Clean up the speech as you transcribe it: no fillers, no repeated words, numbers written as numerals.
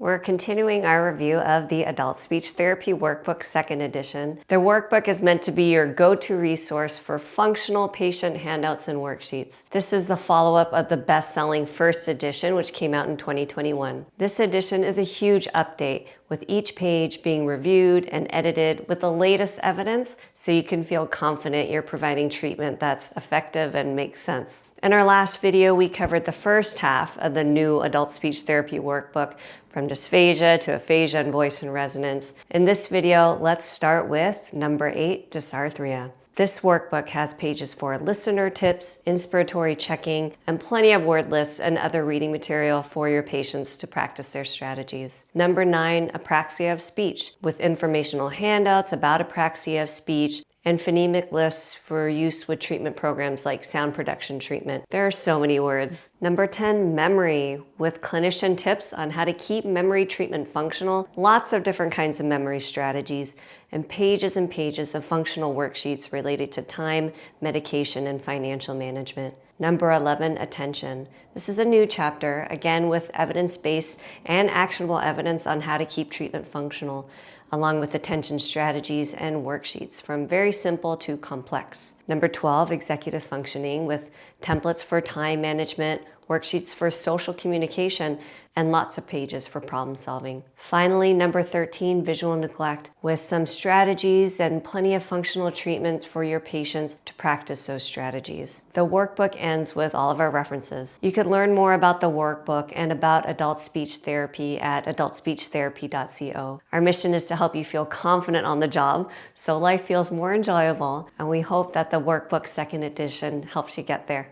We're continuing our review of the Adult Speech Therapy Workbook 2nd edition. The workbook is meant to be your go-to resource for functional patient handouts and worksheets. This is the follow-up of the best-selling 1st edition, which came out in 2021. This edition is a huge update, with each page being reviewed and edited with the latest evidence so you can feel confident you're providing treatment that's effective and makes sense. In our last video, we covered the first half of the new Adult Speech Therapy Workbook, from dysphagia to aphasia and voice and resonance. In this video, let's start with number 8, dysarthria. This workbook has pages for listener tips, inspiratory checking, and plenty of word lists and other reading material for your patients to practice their strategies. Number 9, apraxia of speech, with informational handouts about apraxia of speech and phonemic lists for use with treatment programs like sound production treatment. There are so many words. Number 10, memory, with clinician tips on how to keep memory treatment functional, lots of different kinds of memory strategies, and pages of functional worksheets related to time, medication, and financial management. Number 11, attention. This is a new chapter, again with evidence-based and actionable evidence on how to keep treatment functional, along with attention strategies and worksheets from very simple to complex. Number 12, executive functioning, with templates for time management, worksheets for social communication, and lots of pages for problem solving. Finally, number 13, visual neglect, with some strategies and plenty of functional treatments for your patients to practice those strategies. The workbook ends with all of our references. You could learn more about the workbook and about adult speech therapy at adultspeechtherapy.co. Our mission is to help you feel confident on the job so life feels more enjoyable, and we hope that the workbook 2nd edition helps you get there.